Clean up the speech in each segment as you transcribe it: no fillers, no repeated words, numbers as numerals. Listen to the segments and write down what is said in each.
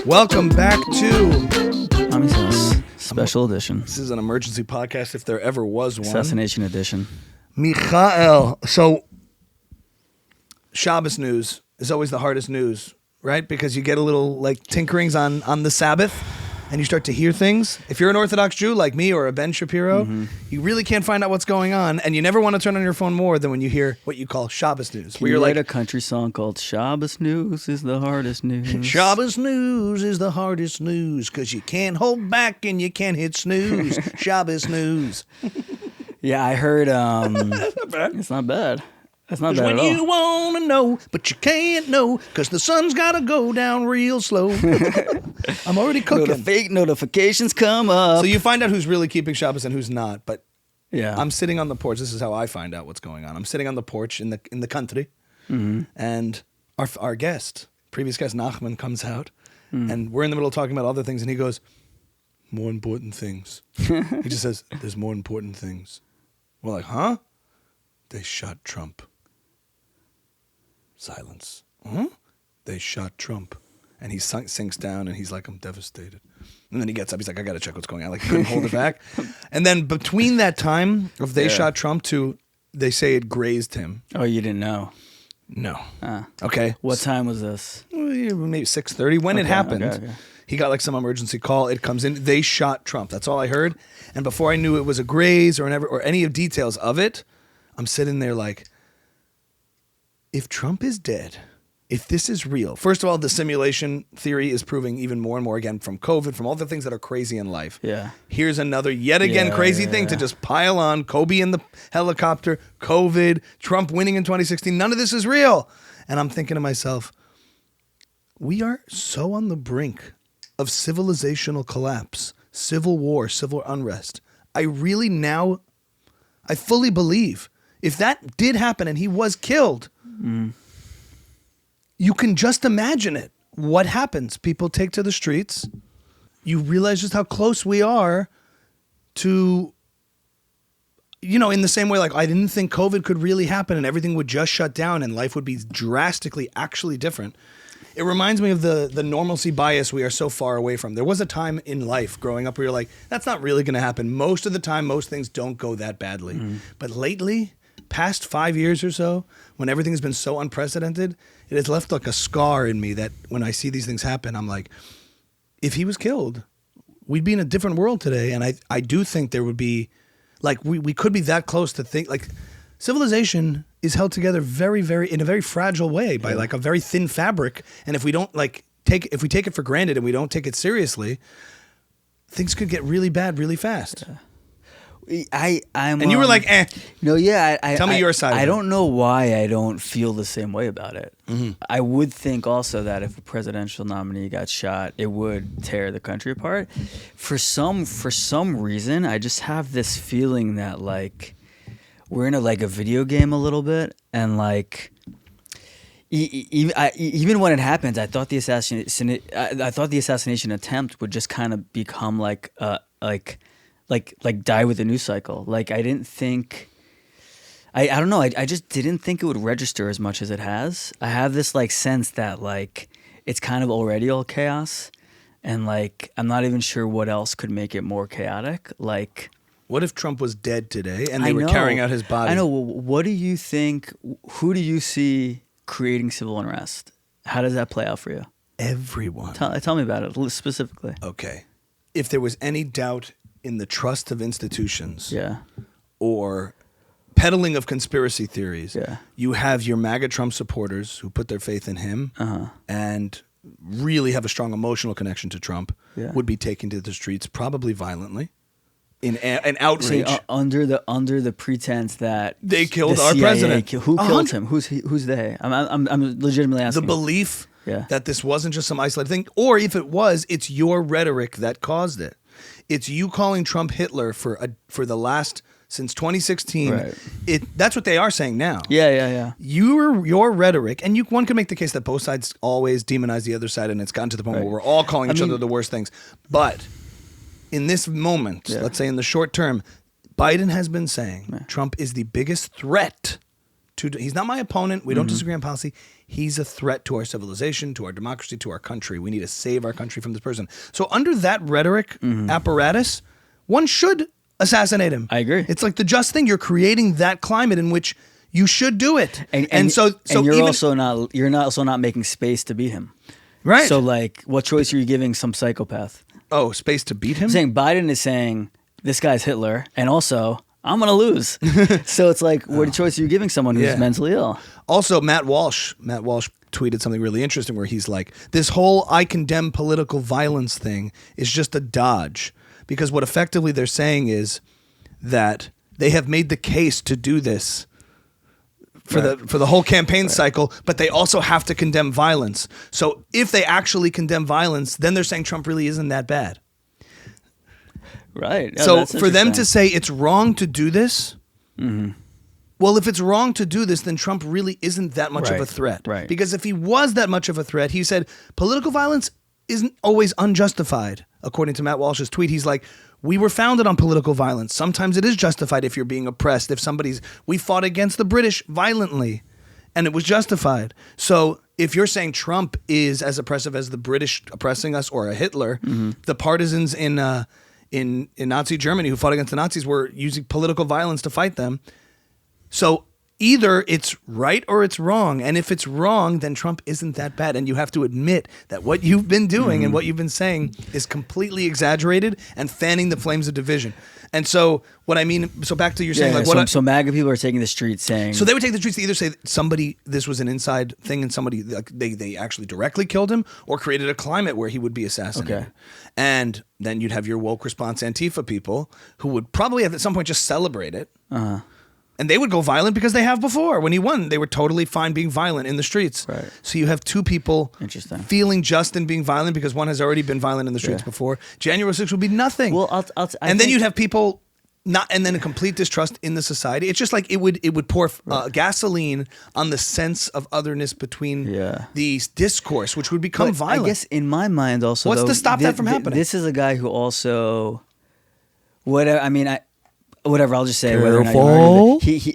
Welcome back to Special Edition. This is an emergency podcast if there ever was one. Assassination Edition. Michael. So, Shabbos news is always the hardest news, right? Because you get a little like tinkerings on the Sabbath and you start to hear things. If you're an Orthodox Jew like me or a Ben Shapiro, you really can't find out what's going on, and you never want to turn on your phone more than when you hear what you call Shabbos news. Can you write a country song called Shabbos News is the hardest news? Shabbos news is the hardest news because you can't hold back and you can't hit snooze. Shabbos news. Yeah, I heard. That's not bad. It's not bad. That's not bad at all. When you want to know, but you can't know because the sun's got to go down real slow. I'm already cooking. Fake notifications come up. So you find out who's really keeping Shabbos and who's not. But yeah, I'm sitting on the porch. This is how I find out what's going on. I'm sitting on the porch in the country, and our guest, previous guest Nachman, comes out, and we're in the middle of talking about other things, and he goes, "More important things." He just says, "There's more important things." We're like, "Huh?" They shot Trump. Silence. Huh? They shot Trump. And he sinks down and he's like, I'm devastated. And then he gets up. He's like, I got to check what's going on. Like, couldn't hold it back. And then between that time of they shot Trump to they say it grazed him. Oh, you didn't know? No. Okay. What time was this? Maybe 6:30. When it happened, he got like some emergency call. It comes in. They shot Trump. That's all I heard. And before I knew it was a graze or any of details of it, I'm sitting there like, if Trump is dead, if this is real, first of all, the simulation theory is proving even more and more again from COVID, from all the things that are crazy in life. Yeah. Here's another yet again crazy thing to just pile on. Kobe in the helicopter, COVID, Trump winning in 2016. None of this is real. And I'm thinking to myself, we are so on the brink of civilizational collapse, civil war, civil unrest. I fully believe if that did happen and he was killed, you can just imagine it. What happens? People take to the streets. You realize just how close we are to, in the same way, like I didn't think COVID could really happen and everything would just shut down and life would be drastically actually different. It reminds me of the normalcy bias we are so far away from. There was a time in life growing up where you're like, that's not really going to happen. Most of the time, most things don't go that badly. But lately, past 5 years or so, when everything has been so unprecedented, it has left like a scar in me that when I see these things happen, I'm like, if he was killed, we'd be in a different world today. And I do think there would be, like, we could be that close to think, like, civilization is held together very, very, in a very fragile way by like a very thin fabric. And if we don't if we take it for granted and we don't take it seriously, things could get really bad really fast. Yeah. And you were like, eh. No, yeah. Tell me your side. I don't know why I don't feel the same way about it. I would think also that if a presidential nominee got shot, it would tear the country apart. For some reason, I just have this feeling that like we're in a video game a little bit, and like even when it happens, I thought the assassination attempt would just kind of become like die with the news cycle. Like I didn't think, I don't know. I just didn't think it would register as much as it has. I have this like sense that like it's kind of already all chaos, and like I'm not even sure what else could make it more chaotic. Like, what if Trump was dead today and they were carrying out his body? I know. What do you think? Who do you see creating civil unrest? How does that play out for you? Everyone. Tell me about it specifically. Okay. If there was any doubt in the trust of institutions or peddling of conspiracy theories, you have your MAGA Trump supporters who put their faith in him and really have a strong emotional connection to Trump would be taken to the streets, probably violently, in an outrage. Under the pretense that they killed the our CIA president. Who killed him? Who's they? I'm legitimately asking. The belief that this wasn't just some isolated thing, or if it was, it's your rhetoric that caused it. It's you calling Trump Hitler for the last since 2016. Right. That's what they are saying now. Yeah. Your rhetoric, and one could make the case that both sides always demonize the other side, and it's gotten to the point where we're all calling each other the worst things. But in this moment, let's say in the short term, Biden has been saying Trump is the biggest threat He's not my opponent. We don't disagree on policy. He's a threat to our civilization, to our democracy, to our country. We need to save our country from this person. So under that rhetoric apparatus, one should assassinate him. I agree. It's like the just thing. You're creating that climate in which you should do it. And so you're even, also not making space to beat him. right. So like, what choice are you giving some psychopath? Oh, space to beat him? I'm saying Biden is saying this guy's Hitler, and also I'm gonna lose. So it's like, what choice are you giving someone who's mentally ill? Also, Matt Walsh tweeted something really interesting where he's like, this whole I condemn political violence thing is just a dodge. Because what effectively they're saying is that they have made the case to do this for the whole campaign cycle, but they also have to condemn violence. So if they actually condemn violence, then they're saying Trump really isn't that bad. Right. Oh, So for them to say it's wrong to do this, well, if it's wrong to do this, then Trump really isn't that much of a threat. Right. Because if he was that much of a threat, he said political violence isn't always unjustified. According to Matt Walsh's tweet, he's like, we were founded on political violence. Sometimes it is justified if you're being oppressed. If we fought against the British violently and it was justified. So if you're saying Trump is as oppressive as the British oppressing us or a Hitler, the partisans in Nazi Germany who fought against the Nazis were using political violence to fight them. So either it's right or it's wrong. And if it's wrong, then Trump isn't that bad. And you have to admit that what you've been doing and what you've been saying is completely exaggerated and fanning the flames of division. And so what I mean, so back to you're saying, like, so MAGA people are taking the streets saying. So they would take the streets to either say this was an inside thing and somebody, like, they actually directly killed him or created a climate where he would be assassinated. Okay. And then you'd have your woke response Antifa people who would probably at some point just celebrate it. And they would go violent because they have before. When he won, they were totally fine being violent in the streets. Right. So you have two people feeling just and being violent because one has already been violent in the streets before. January 6th would be nothing. Well, and then you'd have people and then a complete distrust in the society. It's just like it would pour gasoline on the sense of others between these discourse, which would become violent. I guess in my mind also, what's to stop that from happening? This is a guy who also, whatever. I mean, whatever. I'll just say whether or not you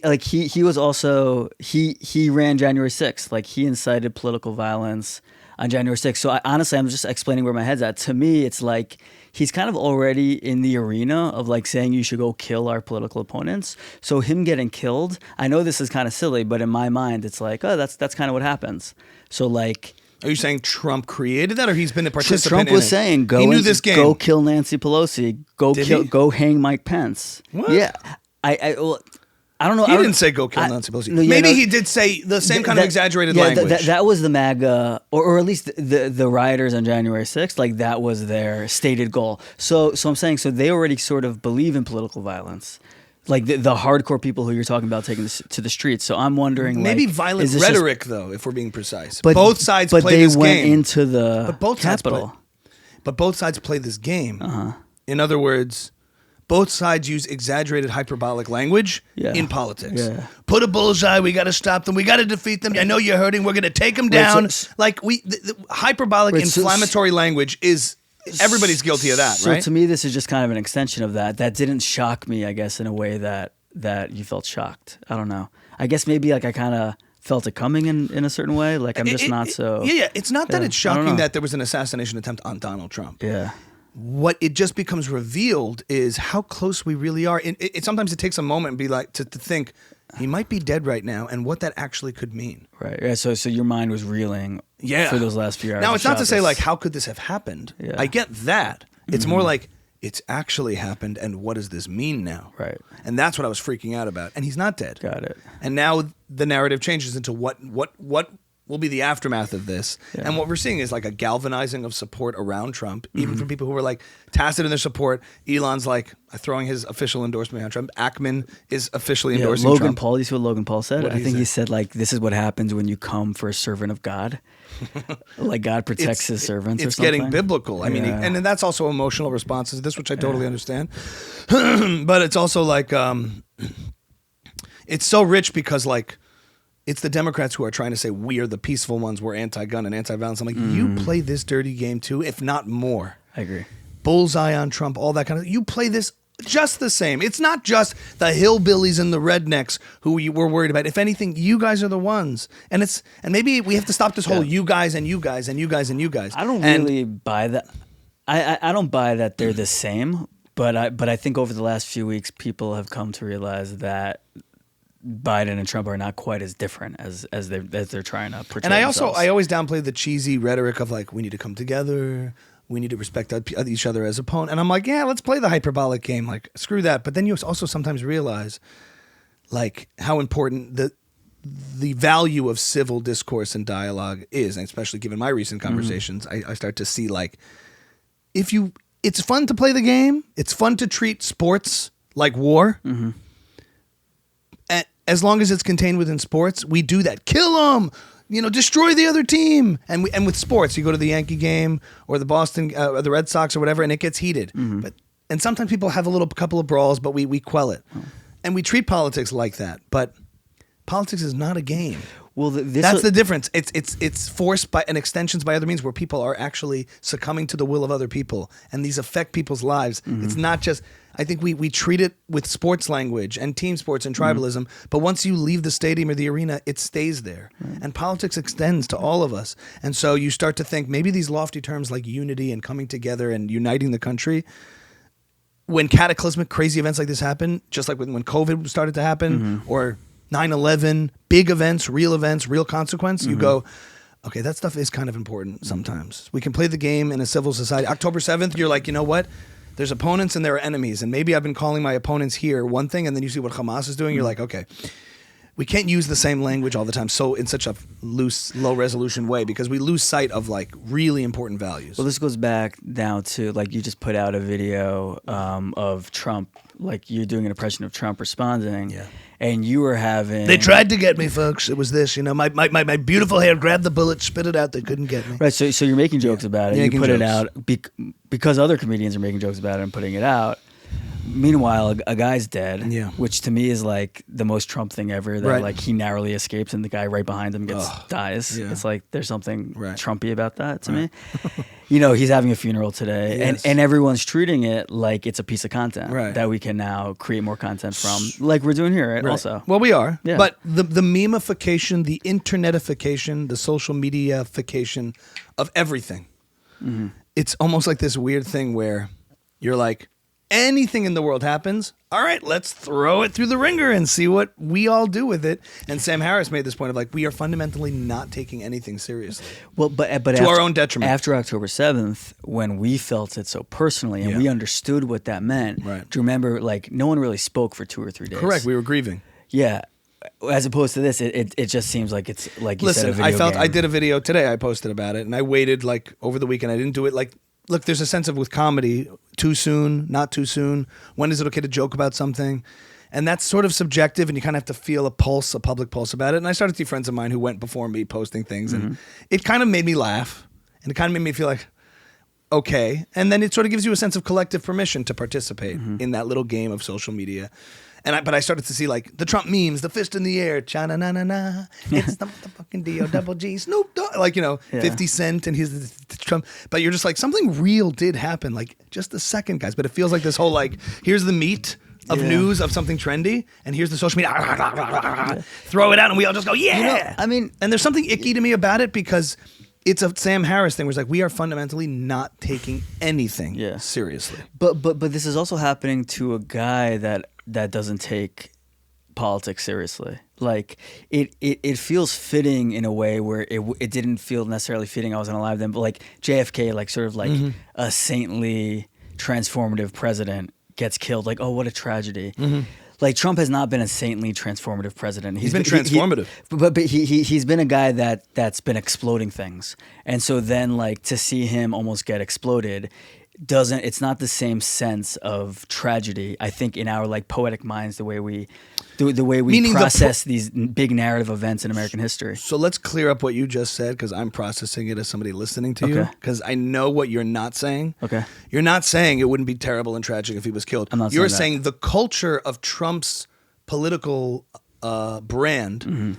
argue, he was also he ran January 6th. Like he incited political violence on January 6th. So honestly, I'm just explaining where my head's at. To me, it's like he's kind of already in the arena of like saying you should go kill our political opponents. So him getting killed, I know this is kind of silly, but in my mind, it's like, oh, that's kind of what happens. So like. Are you saying Trump created that, or he's been a participant Trump was saying, he knew this game. Go kill Nancy Pelosi. Go hang Mike Pence. What? Yeah. I don't know. He didn't say go kill Nancy Pelosi. Maybe he did say the same kind of exaggerated language. That was the MAGA, or at least the rioters on January 6th, like that was their stated goal. So I'm saying, so they already sort of believe in political violence. Like the hardcore people who you're talking about taking this to the streets. So I'm wondering, maybe like, violent rhetoric, though, if we're being precise. But both sides play this game. But they went into the Capitol. But both sides play this game. In other words, both sides use exaggerated hyperbolic language in politics. Yeah. Put a bullseye. We got to stop them. We got to defeat them. I know you're hurting. We're going to take them down. The hyperbolic inflammatory language is. Everybody's guilty of that, right? So to me, this is just kind of an extension of that. That didn't shock me, I guess, in a way that you felt shocked. I don't know. I guess maybe like I kind of felt it coming in a certain way. Like I'm just not so. Yeah. It's not that it's shocking that there was an assassination attempt on Donald Trump. Yeah. What it just becomes revealed is how close we really are. Sometimes it takes a moment and be like to think he might be dead right now, and what that actually could mean. Right. Yeah. So your mind was reeling. Yeah. For those last few hours. Now it's not to say like how could this have happened. Yeah. I get that. It's more like it's actually happened, and what does this mean now? Right. And that's what I was freaking out about. And he's not dead. Got it. And now the narrative changes into what will be the aftermath of this. Yeah. And what we're seeing is like a galvanizing of support around Trump, even from people who were like tacit in their support. Elon's like throwing his official endorsement on Trump. Ackman is officially endorsing Logan Trump. Paul, you see what Logan Paul said? I think he said like, this is what happens when you come for a servant of God. Like God protects his servants or something. It's getting biblical. I mean, and that's also emotional responses to this, which I totally understand. But it's also like, it's so rich because like, it's the Democrats who are trying to say we are the peaceful ones, we're anti-gun and anti-violence. I'm like, you play this dirty game too, if not more. I agree. Bullseye on Trump, all that kind of. You play this just the same. It's not just the hillbillies and the rednecks who we're worried about. If anything, you guys are the ones. And maybe we have to stop this whole you guys and you guys and you guys and you guys. I don't really buy that. I don't buy that they're the same, but I think over the last few weeks, people have come to realize that Biden and Trump are not quite as different as they're trying to portray. And I themselves. always downplay the cheesy rhetoric of like, we need to come together, we need to respect each other as opponent. And I'm like, yeah, let's play the hyperbolic game. Like, screw that. But then you also sometimes realize like how important the value of civil discourse and dialogue is, and especially given my recent conversations, I start to see like, it's fun to play the game. It's fun to treat sports like war. Mm-hmm. As long as it's contained within sports, we do that. Kill them, destroy the other team. And with sports, you go to the Yankee game or the Boston, or the Red Sox or whatever, and it gets heated. Mm-hmm. And sometimes people have a couple of brawls, but we quell it. Oh. And we treat politics like that. But politics is not a game. Well, that's the difference. It's forced by and extensions by other means where people are actually succumbing to the will of other people, and these affect people's lives. Mm-hmm. It's not just. I think we treat it with sports language and team sports and tribalism, but once you leave the stadium or the arena, it stays there. Right. And politics extends to all of us. And so you start to think maybe these lofty terms like unity and coming together and uniting the country, when cataclysmic crazy events like this happen, just like when COVID started to happen, or 9/11, big events, real consequence, you go, okay, that stuff is kind of important sometimes. We can play the game in a civil society. October 7th, you're like, you know what? There's opponents and there are enemies. And maybe I've been calling my opponents here one thing, and then you see what Hamas is doing. You're like, okay, we can't use the same language all the time. So in such a loose, low resolution way, because we lose sight of like really important values. Well, this goes back down to like you just put out a video of Trump, like you're doing an impression of Trump responding. Yeah. And you were having... They tried to get me, folks. It was this, my beautiful hair grabbed the bullet, spit it out. They couldn't get me. Right, so you're making jokes about it. You put it out because other comedians are making jokes about it and putting it out. Meanwhile, a guy's dead, which to me is like the most Trump thing ever, that like he narrowly escapes and the guy right behind him dies. Yeah. It's like there's something Trumpy about that to me. He's having a funeral today, and everyone's treating it like it's a piece of content that we can now create more content from, like we're doing here also. Well, we are, but the memeification, the internetification, the social mediaification of everything, it's almost like this weird thing where you're like, anything in the world happens, all right, let's throw it through the ringer and see what we all do with it. And Sam Harris made this point of like, we are fundamentally not taking anything seriously. Well, but to our own detriment. After October 7th, when we felt it so personally and we understood what that meant, do you remember, like, no one really spoke for 2 or 3 days. Correct, we were grieving. Yeah. As opposed to this, it just seems like it's like you said, a video game. I did a video today, I posted about it, and I waited like over the weekend. I didn't do it like, look, there's a sense of with comedy, too soon, not too soon. When is it okay to joke about something? And that's sort of subjective, and you kind of have to feel a public pulse about it. And I started to see friends of mine who went before me posting things, and it kind of made me laugh, and it kind of made me feel like, okay. And then it sort of gives you a sense of collective permission to participate in that little game of social media. But I started to see like the Trump memes, the fist in the air, cha-na-na-na-na, it's the motherfucking D-O-double-G, Snoop Dogg, 50 Cent and he's the Trump. But you're just like, something real did happen, like just a second, guys. But it feels like this whole like, here's the meat of news of something trendy, and here's the social media, throw it out, and we all just go, and there's something icky to me about it because it's a Sam Harris thing where it's like, we are fundamentally not taking anything seriously. But this is also happening to a guy that doesn't take politics seriously. Like it feels fitting in a way where it didn't feel necessarily fitting. I wasn't alive then, but like JFK, like sort of like a saintly, transformative president gets killed. Like, oh, what a tragedy. Like Trump has not been a saintly, transformative president. He's been transformative, but he's been a guy that's been exploding things, and so then like to see him almost get exploded. It's not the same sense of tragedy. I think in our like poetic minds, the way we process these big narrative events in American history. So let's clear up what you just said, because I'm processing it as somebody listening to you, because I know what you're not saying. Okay, you're not saying it wouldn't be terrible and tragic if he was killed. I'm not. You're saying the culture of Trump's political brand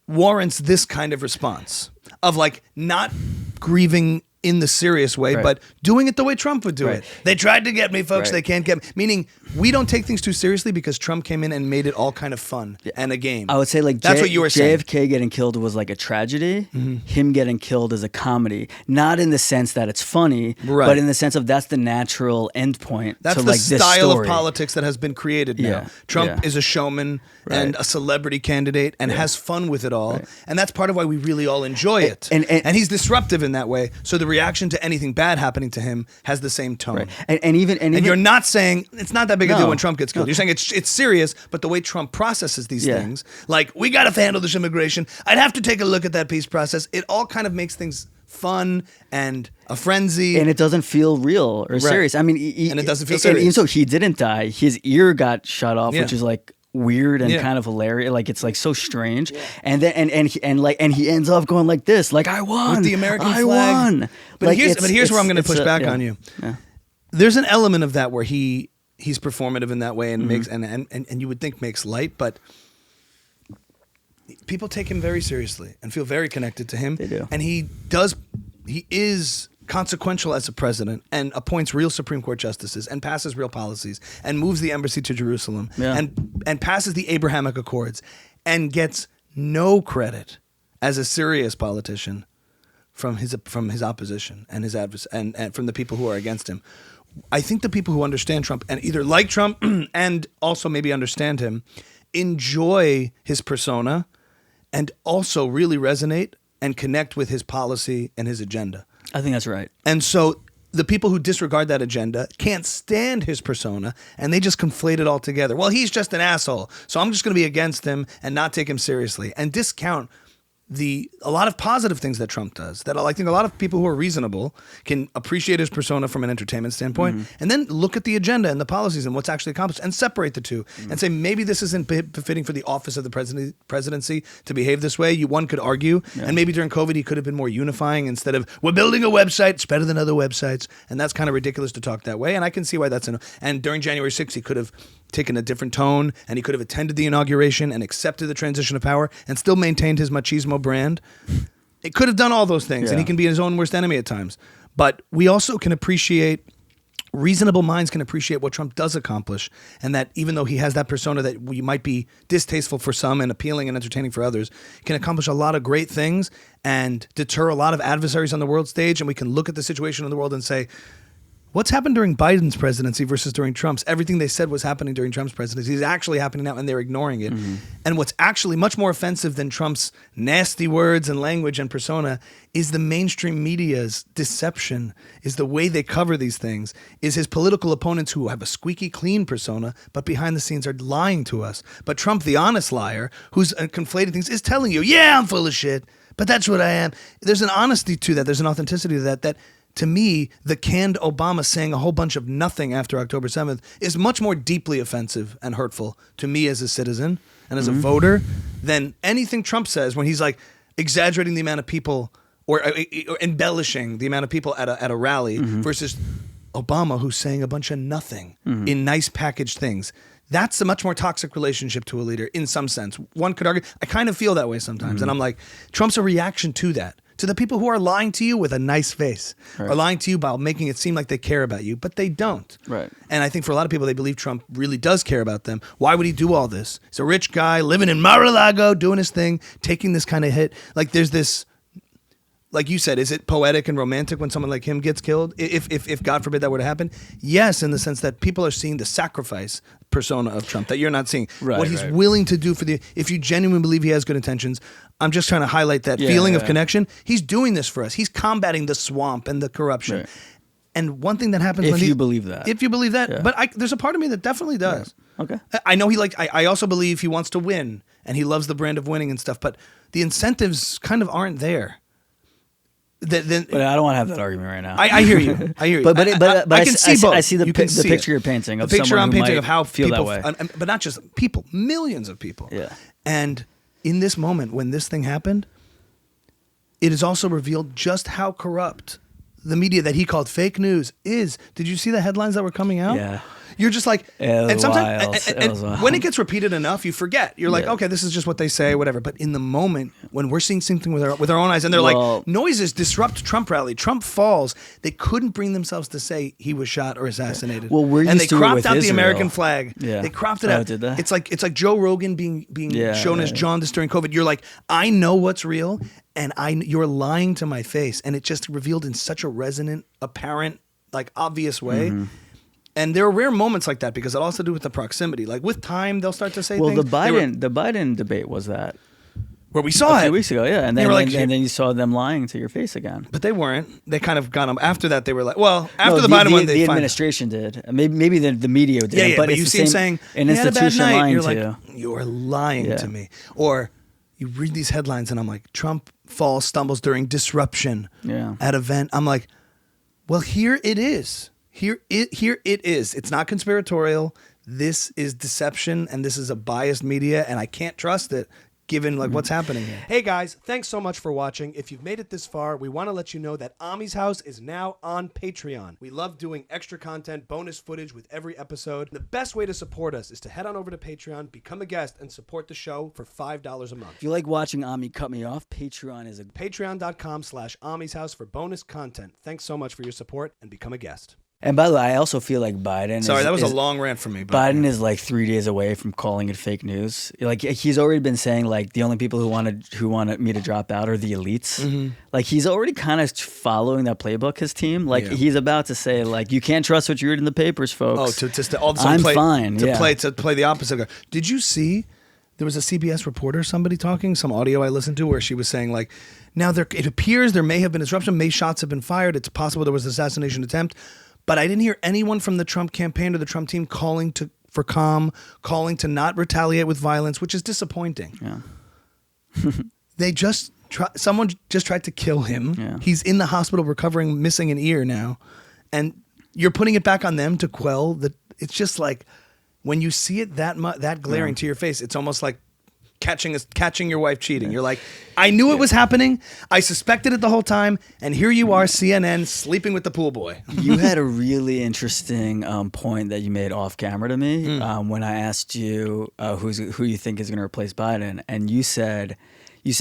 warrants this kind of response of like not grieving in the serious way, Right. but doing it the way Trump would do Right. it. They tried to get me, folks. Right. They can't get me. Meaning, we don't take things too seriously because Trump came in and made it all kind of fun and a game. I would say like that's what you were saying. JFK getting killed was like a tragedy. Him getting killed is a comedy, not in the sense that it's funny, Right. but in the sense of that's the natural endpoint. That's to the like this style story. of politics that has been created now. Yeah, Trump yeah. is a showman Right. and a celebrity candidate and has fun with it all. And that's part of why we really all enjoy it. And he's disruptive in that way. So the reaction to anything bad happening to him has the same tone. Right. And even you're not saying it's not that big a deal No. when Trump gets killed. No. You're saying it's serious, but the way Trump processes these Yeah. things, like, we got to handle this immigration. I'd have to take a look at that peace process. It all kind of makes things fun and a frenzy. and it doesn't feel real or serious. I mean, And it doesn't feel and serious. even so, he didn't die. His ear got shut off, Yeah. which is like weird and Yeah. kind of hilarious. Like it's like so strange. And then and he ends up going like this, like I won With the American I flag. won. But Like, here's where I'm going to push back yeah. on you. Yeah. There's an element of that where he's performative in that way and Mm-hmm. makes and you would think makes light, but people take him very seriously and feel very connected to him. They do. And he is consequential as a president and appoints real Supreme Court justices and passes real policies and moves the embassy to Jerusalem Yeah. and passes the Abrahamic Accords and gets no credit as a serious politician from his opposition and his and from the people who are against him. I think the people who understand Trump and either like Trump and also maybe understand him enjoy his persona and also really resonate and connect with his policy and his agenda. I think that's right. And so the people who disregard that agenda can't stand his persona and they just conflate it all together. Well, he's just an asshole, so I'm just going to be against him and not take him seriously and discount a lot of positive things that Trump does that I think a lot of people who are reasonable can appreciate his persona from an entertainment standpoint and then look at the agenda and the policies and what's actually accomplished and separate the two and say maybe this isn't befitting for the office of the presidency to behave this way. One could argue and maybe during COVID he could have been more unifying instead of we're building a website, it's better than other websites, and that's kind of ridiculous to talk that way, and I can see why that's and during January 6th he could have taken a different tone and he could have attended the inauguration and accepted the transition of power and still maintained his machismo brand. It could have done all those things and he can be his own worst enemy at times. But we also can appreciate, reasonable minds can appreciate what Trump does accomplish, and that even though he has that persona that we might be distasteful for some and appealing and entertaining for others, can accomplish a lot of great things and deter a lot of adversaries on the world stage, and we can look at the situation in the world and say, what's happened during Biden's presidency versus during Trump's? Everything they said was happening during Trump's presidency is actually happening now, and they're ignoring it. And what's actually much more offensive than Trump's nasty words and language and persona is the mainstream media's deception, is the way they cover these things, is his political opponents who have a squeaky clean persona, but behind the scenes are lying to us. But Trump, the honest liar, who's conflating things, is telling you, yeah, I'm full of shit, but that's what I am. There's an honesty to that. There's an authenticity to that to me, the canned Obama saying a whole bunch of nothing after October 7th is much more deeply offensive and hurtful to me as a citizen and as a voter than anything Trump says when he's like exaggerating the amount of people or embellishing the amount of people at a rally versus Obama who's saying a bunch of nothing in nice packaged things. That's a much more toxic relationship to a leader in some sense. One could argue, I kind of feel that way sometimes. And I'm like, Trump's a reaction to that. To the people who are lying to you with a nice face, are lying to you by making it seem like they care about you, but they don't. Right. And I think for a lot of people, they believe Trump really does care about them. Why would he do all this? He's a rich guy living in Mar-a-Lago, doing his thing, taking this kind of hit. Like there's this, like you said, is it poetic and romantic when someone like him gets killed? If God forbid that were to happen? Yes, in the sense that people are seeing the sacrifice persona of Trump that you're not seeing. Right, what he's willing to do if you genuinely believe he has good intentions. I'm just trying to highlight that feeling of connection. He's doing this for us. He's combating the swamp and the corruption. Right. And one thing that happens If you believe that. If you believe that. But there's a part of me that definitely does. Yeah. Okay. I know I also believe he wants to win and he loves the brand of winning and stuff, but the incentives kind of aren't there. But I don't want to have that argument right now. I hear you. I hear you. But I can see both. I see the see picture it. you're painting of the picture someone I'm who painting might of how feel people, that way. but not just people, millions of people. Yeah. And in this moment when this thing happened, it is also revealed just how corrupt the media that he called fake news is. Did you see the headlines that were coming out? Yeah. You're just like, It was wild. and It was wild. when it gets repeated enough, you forget. You're like, okay, this is just what they say, whatever. But in the moment, when we're seeing something with our own eyes, and they're like, noises disrupt Trump rally. Trump falls. They couldn't bring themselves to say he was shot or assassinated. Well, we're and used they to it cropped with out the Israel. American flag. Yeah. They cropped it out. Did they? It's like Joe Rogan being shown as jaundiced during COVID. You're like, I know what's real, and you're lying to my face, and it just revealed in such a resonant, apparent, like obvious way. Mm-hmm. And there are rare moments like that because it also has to do with the proximity. Like with time, they'll start to say things. Well, the Biden debate was that where we saw a few weeks ago, yeah, and then like, and then you saw them lying to your face again. But they weren't. They kind of got them after that. They were like, well, after the Biden one, the administration did. Maybe the media did. Yeah, but you it's see him saying an "He had a bad institution night." lying You're to like, you. you're lying to me. Or you read these headlines, and I'm like, Trump falls, stumbles during disruption at event. I'm like, well, here it is. Here it is. It's not conspiratorial. This is deception, and this is a biased media, and I can't trust it given like what's happening here. Hey guys, thanks so much for watching. If you've made it this far, we want to let you know that Ami's House is now on Patreon. We love doing extra content, bonus footage with every episode. The best way to support us is to head on over to Patreon, become a guest, and support the show for $5 a month. If you like watching Ami cut me off, Patreon is a Patreon.com/Ami's House for bonus content. Thanks so much for your support and become a guest. And by the way, I also feel like Biden. Sorry, that was a long rant for me. But Biden is like 3 days away from calling it fake news. Like he's already been saying, like the only people who wanted me to drop out are the elites. Mm-hmm. Like he's already kind of following that playbook. His team, like he's about to say, like you can't trust what you read in the papers, folks. Oh, to all I'm fine. To play the opposite. Did you see? There was a CBS reporter, somebody talking, some audio I listened to where she was saying like, now it appears there may have been disruption, may shots have been fired. It's possible there was an assassination attempt. But I didn't hear anyone from the Trump campaign or the Trump team calling for calm, calling to not retaliate with violence, which is disappointing. Yeah. They someone just tried to kill him. Yeah. He's in the hospital recovering, missing an ear now. And you're putting it back on them to quell it's just like when you see it that glaring to your face, it's almost like catching your wife cheating. You're like, I knew it was happening. I suspected it the whole time. And here you are, CNN, sleeping with the pool boy. You had a really interesting point that you made off camera to me when I asked you who you think is going to replace Biden. And you said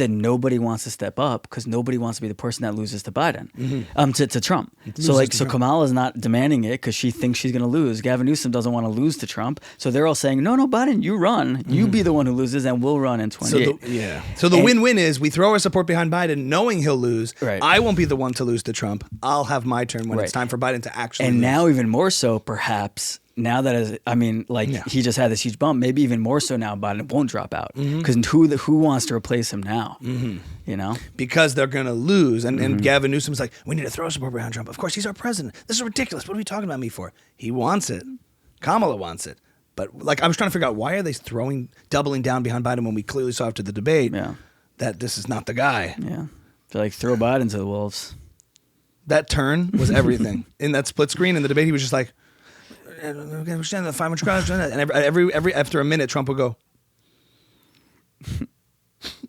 nobody wants to step up because nobody wants to be the person that loses to Biden, to Trump. So Kamala is not demanding it because she thinks she's going to lose. Gavin Newsom doesn't want to lose to Trump. So they're all saying, no, Biden, you run. You be the one who loses and we'll run in 28. So the win-win is we throw our support behind Biden knowing he'll lose. Right. I won't be the one to lose to Trump. I'll have my turn when it's time for Biden to actually lose. Now even more so, perhaps, now that he just had this huge bump, maybe even more so now Biden won't drop out because who wants to replace him now? Mm-hmm. You know, because they're going to lose. And Gavin Newsom's like, we need to throw support behind Trump. Of course, he's our president. This is ridiculous. What are we talking about me for? He wants it. Kamala wants it. But like, I was trying to figure out why are they doubling down behind Biden when we clearly saw after the debate that this is not the guy. Yeah, they're like throw Biden to the wolves. That turn was everything in that split screen in the debate. He was just like. We're standing the 500 crowds, and every after a minute, Trump will go.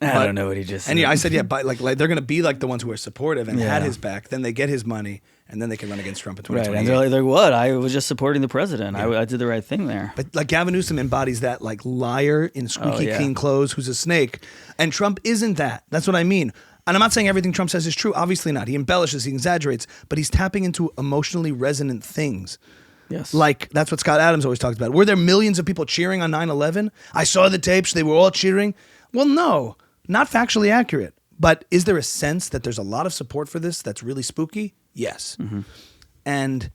I don't know what he just said. And I said, but like they're going to be like the ones who are supportive and had his back. Then they get his money, and then they can run against Trump in 2028. Right, and they're like, what? I was just supporting the president. I did the right thing there. But like Gavin Newsom embodies that like liar in squeaky clean clothes who's a snake, and Trump isn't that. That's what I mean. And I'm not saying everything Trump says is true. Obviously not. He embellishes, he exaggerates, but he's tapping into emotionally resonant things. Yes. Like, that's what Scott Adams always talks about. Were there millions of people cheering on 9/11? I saw the tapes. They were all cheering. Well, no, not factually accurate. But is there a sense that there's a lot of support for this that's really spooky? Yes. Mm-hmm. And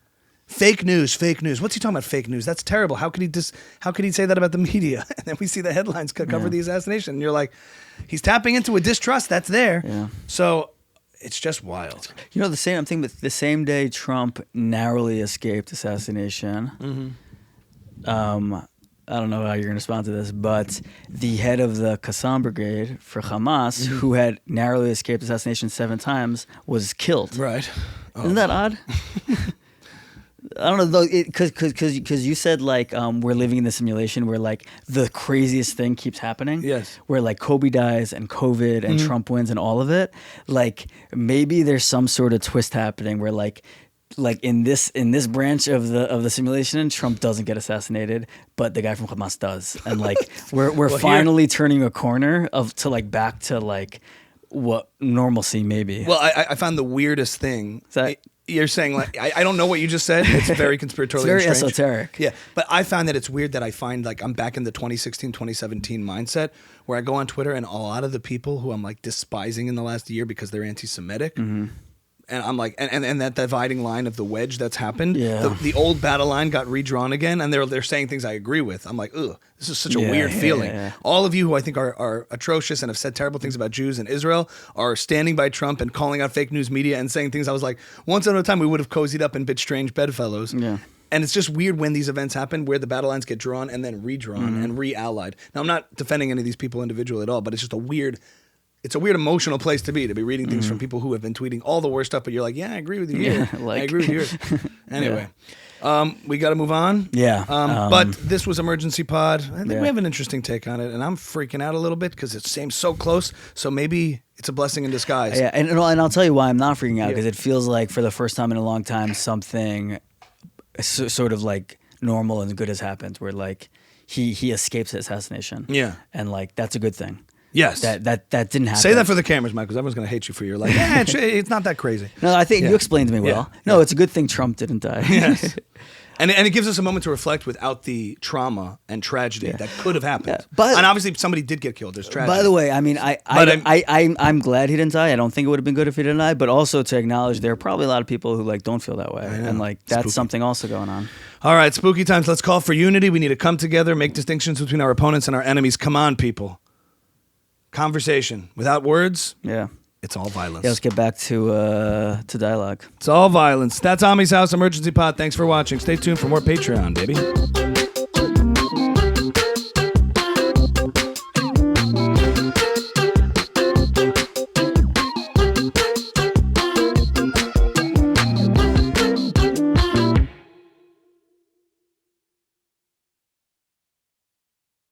fake news. What's he talking about, fake news? That's terrible. How could he say that about the media? And then we see the headlines cover the assassination. And you're like, he's tapping into a distrust that's there. Yeah. So it's just wild. You know, I'm thinking the same day Trump narrowly escaped assassination. Mm-hmm. I don't know how you're going to respond to this, but the head of the Qassam Brigade for Hamas, who had narrowly escaped assassination 7 times, was killed. Right. Isn't that odd? I don't know though, because you said like we're living in the simulation where like the craziest thing keeps happening. Yes. Where like Kobe dies and COVID and Trump wins and all of it. Like maybe there's some sort of twist happening where like like in this branch of the simulation, Trump doesn't get assassinated, but the guy from Hamas does, and like we're finally turning a corner back to like what normalcy maybe. Well, I found the weirdest thing. You're saying like I don't know what you just said. It's very conspiratorial. It's very and strange. esoteric. Yeah, but I found that it's weird that I find like I'm back in the 2016, 2017 mindset where I go on Twitter and a lot of the people who I'm like despising in the last year because they're anti-Semitic. Mm-hmm. And I'm like, and that dividing line of the wedge that's happened, the old battle line got redrawn again, and they're saying things I agree with. I'm like, ugh, this is such a weird feeling. Yeah. All of you who I think are atrocious and have said terrible things about Jews and Israel are standing by Trump and calling out fake news media and saying things I was like, once upon a time we would have cozied up and been strange bedfellows. Yeah. And it's just weird when these events happen where the battle lines get drawn and then redrawn and re-allied. Now, I'm not defending any of these people individually at all, but it's just a weird emotional place to be reading things from people who have been tweeting all the worst stuff, but you're like, yeah, I agree with you here. I agree with you here. Anyway, we got to move on. Yeah. But this was Emergency Pod. I think we have an interesting take on it, and I'm freaking out a little bit because it seems so close. So maybe it's a blessing in disguise. Yeah, and I'll tell you why I'm not freaking out, because it feels like for the first time in a long time, something sort of like normal and good has happened, where like he escapes assassination. Yeah. And like that's a good thing. Yes. That didn't happen. Say that for the cameras, Mike, because everyone's going to hate you for your like, it's not that crazy. No, I think you explained to me well. Yeah. No, it's a good thing Trump didn't die. Yes. And it gives us a moment to reflect without the trauma and tragedy that could have happened. Yeah. But, and obviously somebody did get killed. There's tragedy. By the way, I mean, I'm glad he didn't die. I don't think it would have been good if he didn't die, but also to acknowledge there are probably a lot of people who like don't feel that way. And like that's something also going on. All right, spooky times. Let's call for unity. We need to come together, make distinctions between our opponents and our enemies. Come on, people. Conversation without words. Yeah. It's all violence. Yeah, let's get back to dialogue. It's all violence. That's Ami's House Emergency Pod. Thanks for watching. Stay tuned for more Patreon, baby.